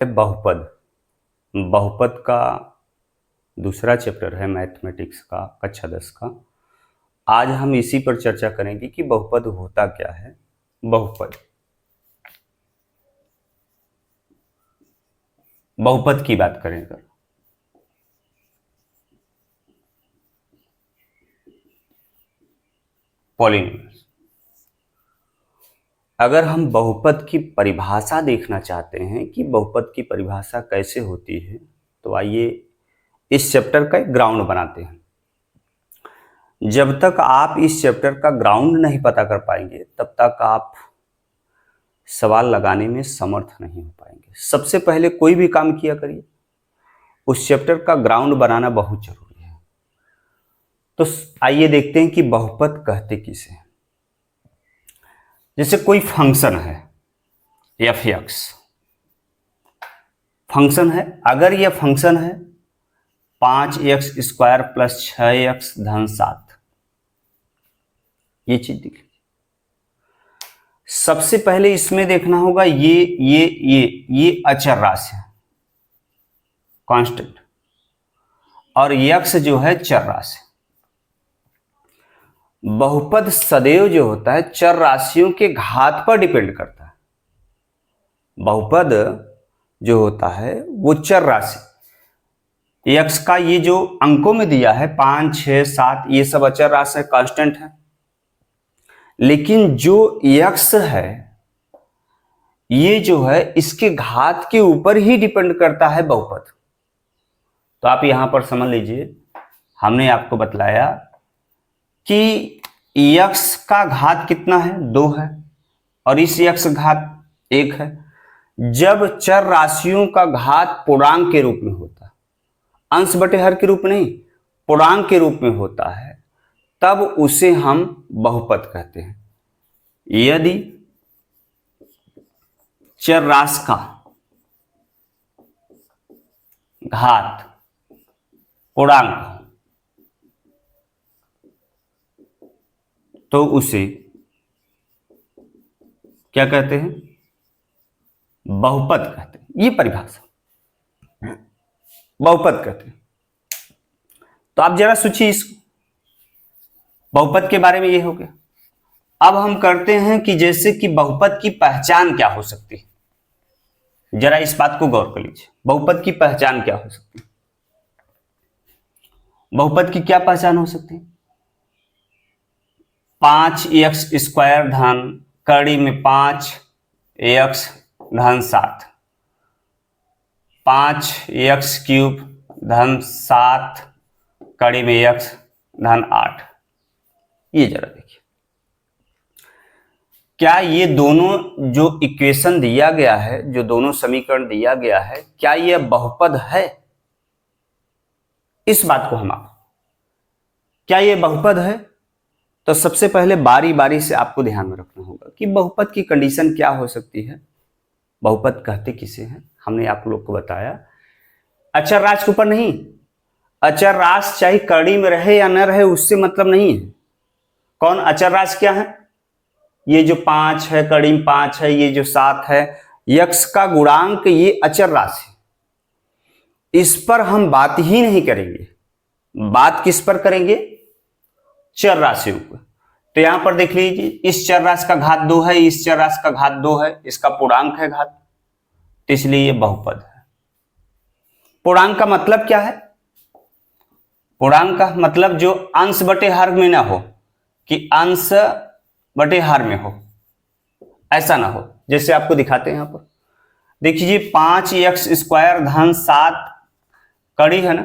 बहुपद। बहुपद का दूसरा चैप्टर है मैथमेटिक्स का, कक्षा 10 का। आज हम इसी पर चर्चा करेंगे कि बहुपद होता क्या है। बहुपद, बहुपद की बात करें अगर, पॉलिनोमियल्स, अगर हम बहुपद की परिभाषा देखना चाहते हैं कि बहुपद की परिभाषा कैसे होती है, तो आइए इस चैप्टर का एक ग्राउंड बनाते हैं। जब तक आप इस चैप्टर का ग्राउंड नहीं पता कर पाएंगे तब तक आप सवाल लगाने में समर्थ नहीं हो पाएंगे। सबसे पहले कोई भी काम किया करिए, उस चैप्टर का ग्राउंड बनाना बहुत जरूरी है। तो आइए देखते हैं कि बहुपद कहते किसे हैं। जैसे कोई फंक्शन है f(x), फंक्शन है। अगर यह फंक्शन है 5x² + 6x धन 7, ये चीज दिख लीजिए। सबसे पहले इसमें देखना होगा ये अचर राशि है, कांस्टेंट, और x जो है चर राशि। बहुपद सदैव जो होता है चर राशियों के घात पर डिपेंड करता है। बहुपद जो होता है वो चर राशि, x का ये जो अंकों में दिया है 5, 6, 7, ये सब अचर राशि है, कांस्टेंट है। लेकिन जो x है ये जो है इसके घात के ऊपर ही डिपेंड करता है बहुपद। तो आप यहां पर समझ लीजिए, हमने आपको बतलाया कि x का घात कितना है, 2 है, और इस x घात 1 है। जब चर राशियों का घात पूर्णांक के रूप में होता है, अंश बटे हर के रूप नहीं, पूर्णांक के रूप में होता है, तब उसे हम बहुपद कहते हैं। यदि चर राशि का घात पूर्णांक तो उसे क्या कहते हैं, बहुपद कहते हैं। ये परिभाषा बहुपद कहते हैं। तो आप जरा सोचिए, इस बहुपद के बारे में ये हो गया। अब हम करते हैं कि जैसे कि बहुपद की पहचान क्या हो सकती है, जरा इस बात को गौर कर लीजिए। बहुपद की पहचान क्या हो सकती है, बहुपद की क्या पहचान हो सकती है? 5x² धन कड़ी में 5x धन 7, 5x³ धन 7 कड़ी में x धन 8। ये जरा देखिए, क्या ये दोनों जो इक्वेशन दिया गया है, जो दोनों समीकरण दिया गया है, क्या यह बहुपद है? इस बात को हम क्या ये बहुपद है? तो सबसे पहले बारी बारी से आपको ध्यान में रखना होगा कि बहुपद की कंडीशन क्या हो सकती है, बहुपद कहते किसे हैं। हमने आप लोग को बताया, अचर राशि के ऊपर नहीं, अचर राशि चाहे कड़ी में रहे या न रहे उससे मतलब नहीं है। कौन अचर राशि क्या है? ये जो 5 है, कड़ी में 5 है, ये जो 7 है, x का गुणांक, ये अचर राशि, इस पर हम बात ही नहीं करेंगे। बात किस पर करेंगे? चर राशियों पर। तो यहां पर देख लीजिए, इस चर राशि का घात 2 है, इस चर राशि का घात 2 है, इसका पूर्णांक है घात, तो इसलिए ये बहुपद है। पूर्णांक का मतलब क्या है? पूर्णांक का मतलब जो अंश बटे हर में ना हो, कि अंश बटे हर में हो, ऐसा ना हो। जैसे आपको दिखाते हैं यहां पर, देखिए 5x² धन 7 कड़ी है ना,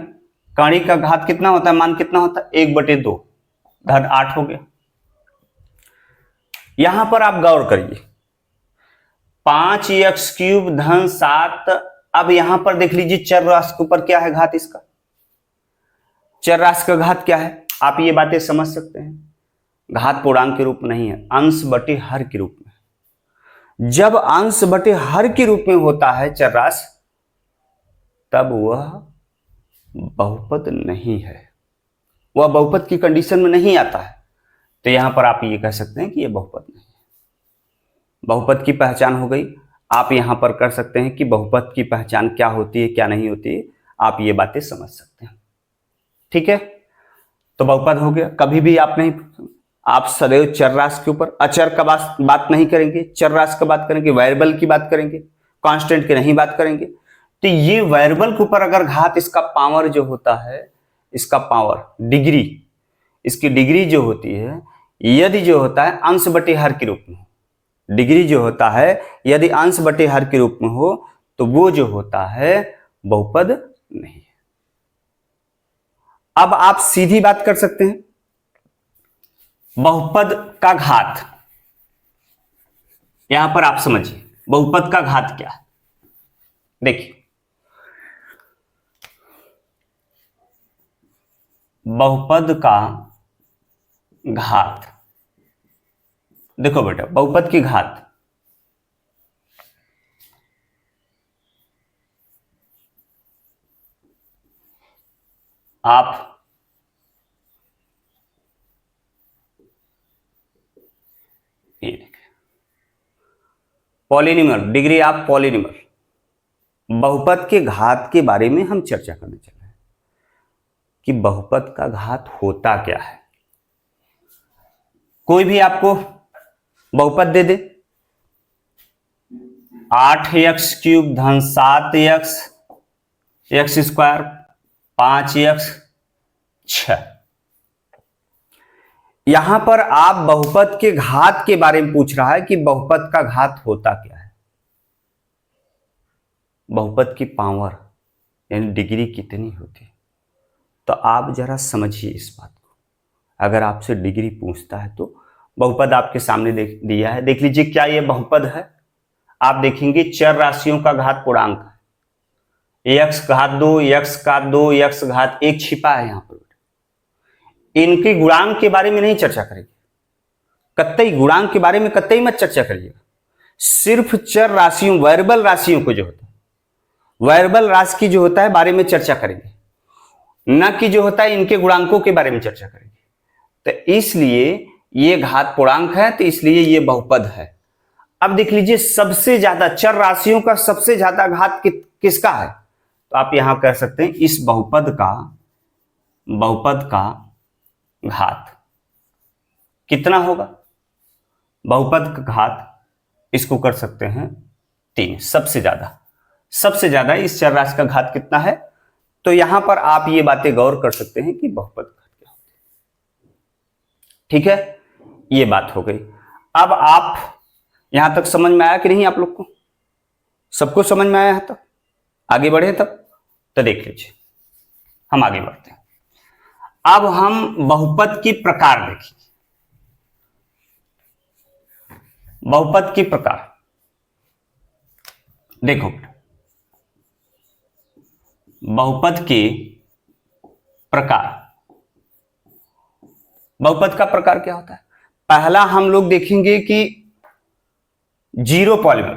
कड़ी का घात कितना होता है, मान कितना होता है, 1/2 धन 8 हो गया। यहां पर आप गौर करिए, 5x³ धन 7। अब यहां पर देख लीजिए चर राशि के ऊपर क्या है घात, इसका चर राशि का घात क्या है, आप ये बातें समझ सकते हैं। घात पूर्णांक के रूप में नहीं है, अंश बटे हर के रूप में। जब अंश बटे हर के रूप में होता है चर राशि, तब वह बहुपद नहीं है, वह बहुपद की कंडीशन में नहीं आता है। तो यहां पर आप ये कह सकते हैं कि यह बहुपद नहीं है। बहुपद की पहचान हो गई। आप यहां पर कर सकते हैं कि बहुपद की पहचान क्या होती है क्या नहीं होती है, आप ये बातें समझ सकते हैं। ठीक है, तो बहुपद हो गया। कभी भी आप नहीं, आप सदैव चर राशि के ऊपर, अचर का बात नहीं करेंगे, चर राशि का बात करेंगे, वेरिएबल की बात करेंगे, कांस्टेंट की नहीं बात करेंगे। तो ये वेरिएबल के ऊपर अगर घात, इसका पावर जो होता है, इसका पावर डिग्री, इसकी डिग्री जो होती है, यदि जो होता है अंश बटे हर के रूप में, डिग्री जो होता है यदि अंश बटे हर के रूप में हो तो वो जो होता है बहुपद नहीं है। अब आप सीधी बात कर सकते हैं, बहुपद का घात, यहां पर आप समझिए बहुपद का घात क्या है। देखिए, बहुपद का घात, देखो बेटा, बहुपद की घात आप ये देखें, पॉलिनॉमियल डिग्री आप पॉलिनॉमियल, बहुपद के घात के बारे में हम चर्चा करने चल रहे हैं कि बहुपद का घात होता क्या है। कोई भी आपको बहुपद दे दे, 8x³ धन 7x x स्क्वायर 5x 6, यहां पर आप बहुपद के घात के बारे में पूछ रहा है कि बहुपद का घात होता क्या है। बहुपद की पावर यानी डिग्री कितनी होती है, तो आप जरा समझिए इस बात को। अगर आपसे डिग्री पूछता है तो बहुपद आपके सामने दिया है, देख लीजिए क्या ये बहुपद है। आप देखेंगे चर राशियों का घात पूर्णांक है, x घात 2, x घात 2, x घात 1 छिपा है यहां पर। इनके गुणांक के बारे में नहीं चर्चा करेंगे, कतई गुणांक के बारे में कतई मत चर्चा करिएगा। सिर्फ चर राशियों, वेरिएबल राशियों को जो होता है, वेरिएबल राशि की जो होता है बारे में चर्चा करेंगे, न कि जो होता है इनके गुणांकों के बारे में चर्चा करेंगे। तो इसलिए ये घात पूर्णांक है, तो इसलिए ये बहुपद है। अब देख लीजिए, सबसे ज्यादा चर राशियों का सबसे ज्यादा घात किसका है, तो आप यहां कह सकते हैं इस बहुपद का घात कितना होगा। बहुपद का घात इसको कर सकते हैं 3, सबसे ज्यादा इस चर राशि का घात कितना है। तो यहां पर आप ये बातें गौर कर सकते हैं कि बहुपद घात क्या होता है। ठीक है, ये बात हो गई। अब आप यहां तक समझ में आया कि नहीं, आप लोग को सबको समझ में आया है? तब आगे बढ़े, तब तो देख लीजिए, हम आगे बढ़ते हैं। अब हम बहुपद की प्रकार देखेंगे। बहुपद की प्रकार देखो, बहुपद के प्रकार, बहुपद का प्रकार क्या होता है। पहला हम लोग देखेंगे कि जीरो पॉलीमर,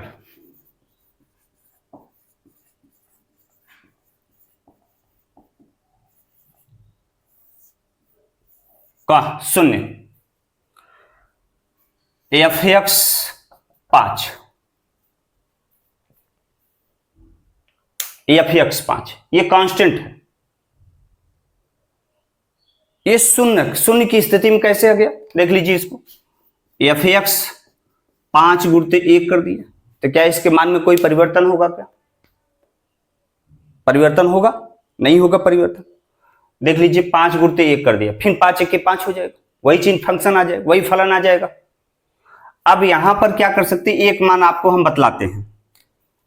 का शून्य, f(x)5, f(x)5 ये कांस्टेंट है। ये शून्य की स्थिति में कैसे आ गया, देख लीजिए इसको, f(x)5 गुणते 1 कर दिया, तो क्या इसके मान में कोई परिवर्तन होगा? क्या परिवर्तन होगा? नहीं होगा परिवर्तन। देख लीजिए, 5 गुणते 1 कर दिया, फिर 5 1 के 5 हो जाएगा, वही चीज फंक्शन आ जाएगा, वही फलन आ जाएगा। अब यहां पर क्या कर सकते हैं, एक मान आपको हम बतलाते हैं,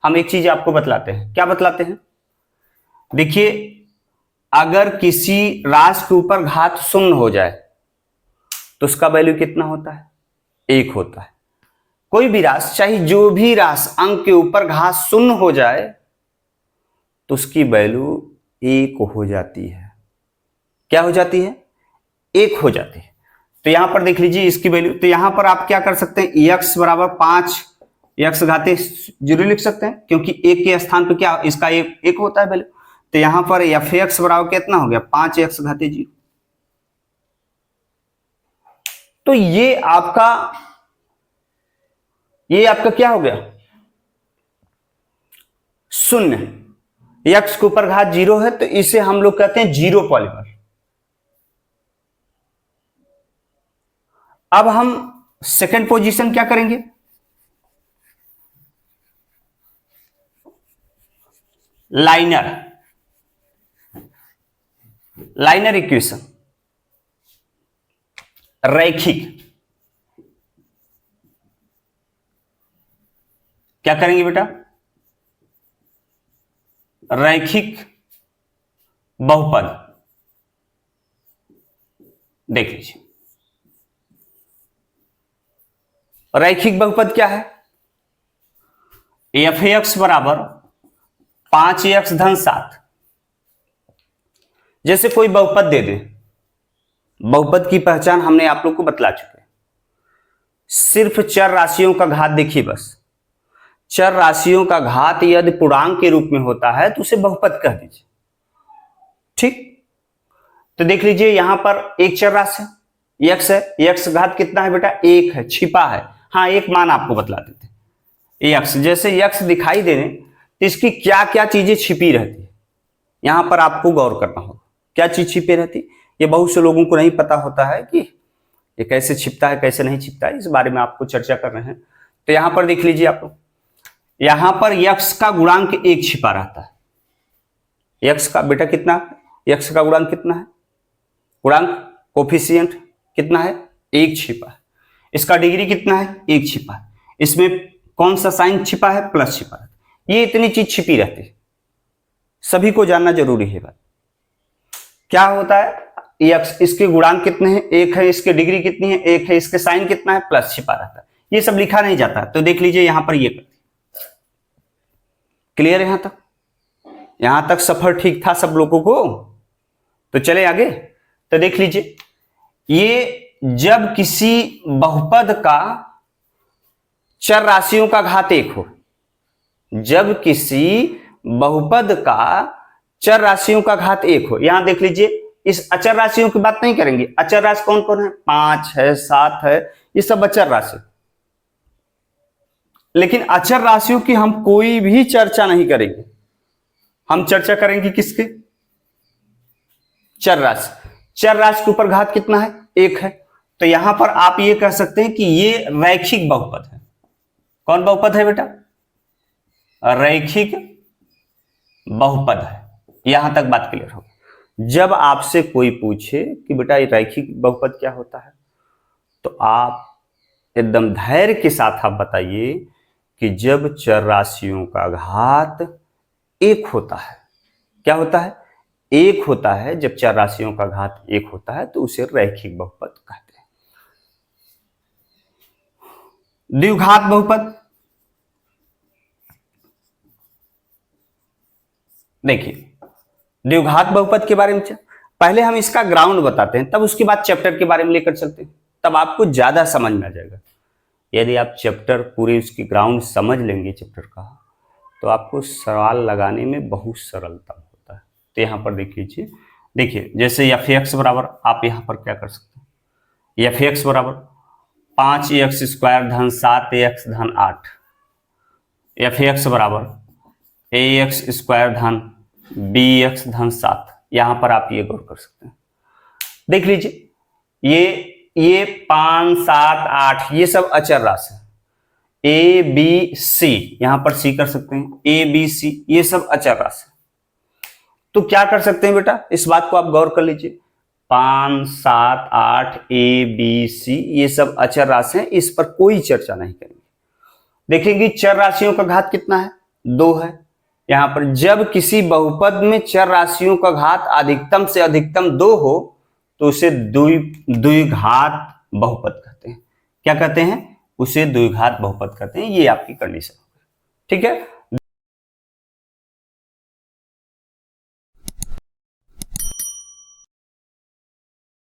हम एक चीज आपको बतलाते हैं। क्या बतलाते हैं? देखिए, अगर किसी राशि के ऊपर घात शून्य हो जाए तो उसका वैल्यू कितना होता है? 1 होता है। कोई भी राशि, चाहे जो भी राशि अंक के ऊपर घात शून्य हो जाए तो उसकी वैल्यू 1 हो जाती है। क्या हो जाती है? 1 हो जाती है। तो यहां पर देख लीजिए इसकी वैल्यू, तो यहां पर आप क्या कर सकते हैं, x बराबर 5 x घाते 0 लिख सकते हैं, क्योंकि 1 के स्थान पर क्या इसका 1 होता है वैल्यू। तो यहां पर f(x) बराबर कितना हो गया? 5x घाते 0। तो ये आपका क्या हो गया? शून्य, यक्स के ऊपर घात 0 है तो इसे हम लोग कहते हैं जीरो पॉलीमर। अब हम सेकंड पोजीशन क्या करेंगे, लाइनर, लाइनर इक्वेशन, रैखिक। क्या करेंगे बेटा, रैखिक बहुपद। देख लीजिए रैखिक बहुपद क्या है, एफ एक्स बराबर 5x धन 7। जैसे कोई बहुपद दे दे, बहुपद की पहचान हमने आप लोग को बतला चुके हैं, सिर्फ चर राशियों का घात देखिए बस, चर राशियों का घात यदि पूर्णांक के रूप में होता है तो उसे बहुपद कह दीजिए। ठीक, तो देख लीजिए यहां पर एक चर राशि x है, x घात कितना है बेटा, 1 है, छिपा है। हाँ, एक मान आपको बतला देते हैं, x जैसे x दिखाई देने तो इसकी क्या क्या चीजें छिपी रहती है, यहां पर आपको गौर करना होगा। क्या चीज छिपी रहती, ये बहुत से लोगों को नहीं पता होता है कि ये कैसे छिपता है कैसे नहीं छिपता है, इस बारे में आपको चर्चा कर रहे हैं। तो यहां पर देख लीजिए आप लोग, यहां पर x का गुणांक 1 छिपा रहता है। x का बेटा कितना, x का गुणांक कितना है, गुणांक कोफिशिएंट कितना है, 1 छिपा है। इसका डिग्री कितना है, 1 छिपा है। इसमें कौन सा साइन छिपा है, प्लस छिपा है। ये इतनी चीज छिपी रहती है, सभी को जानना जरूरी है। बात क्या होता है, x इसके गुणांक कितने हैं, 1 है, इसके डिग्री कितनी है, 1 है, इसके साइन कितना है, प्लस छिपा रहता है। ये सब लिखा नहीं जाता, तो देख लीजिए यहां पर ये क्लियर है। यहां तक सफर ठीक था सब लोगों को, तो चले आगे। तो देख लीजिए, ये जब किसी बहुपद का चर राशियों का घात 1 हो, जब किसी बहुपद का चर राशियों का घात 1 हो, यहां देख लीजिए इस अचर राशियों की बात नहीं करेंगे। अचर राशि कौन कौन है, 5 है, 7 है, ये सब अचर राशि। लेकिन अचर राशियों की हम कोई भी चर्चा नहीं करेंगे, हम चर्चा करेंगे किसके, चर राशि। चर राशि के ऊपर घात कितना है, 1 है। तो यहां पर आप ये कह सकते हैं कि ये रैखिक बहुपद है। कौन बहुपद है बेटा, रैखिक बहुपद है। यहां तक बात क्लियर हो। जब आपसे कोई पूछे कि बेटा ये रैखिक बहुपद क्या होता है, तो आप एकदम धैर्य के साथ आप बताइए कि जब चर राशियों का घात 1 होता है, क्या होता है, 1 होता है। जब चर राशियों का घात 1 होता है तो उसे रैखिक बहुपद कहते हैं। द्विघात बहुपद, देखिए द्विघात बहुपद के बारे में पहले हम इसका ग्राउंड बताते हैं, तब उसके बाद चैप्टर के बारे में लेकर चलते हैं, तब आपको ज्यादा समझ में आ जाएगा। यदि आप चैप्टर पूरे उसकी ग्राउंड समझ लेंगे चैप्टर का, तो आपको सवाल लगाने में बहुत सरलता होता है। तो यहाँ पर देख लीजिए, देखिए जैसे एफ एक्स बराबर, आप यहाँ पर क्या कर सकते हैं, एफ एक्स बराबर 5x² धन 7x धन 8, एफ एक्स बराबर ax² धन bx धन 7। यहां पर आप ये गौर कर सकते हैं। देख लीजिए ये 5, 7, 8 ये सब अचर राशि है। ए बी सी, यहां पर सी कर सकते हैं, ए बी सी ये सब अचर राशि। तो क्या कर सकते हैं बेटा, इस बात को आप गौर कर लीजिए, 5, 7, 8 ए बी सी ये सब अचर राशि हैं, इस पर कोई चर्चा नहीं करेंगे। देखेंगे चर राशियों का घात कितना है, 2 है। यहां पर जब किसी बहुपद में चर राशियों का घात अधिकतम से अधिकतम 2 हो तो उसे द्विघात बहुपद कहते हैं। क्या कहते हैं, उसे द्विघात बहुपद कहते हैं। ये आपकी कंडीशन, ठीक है।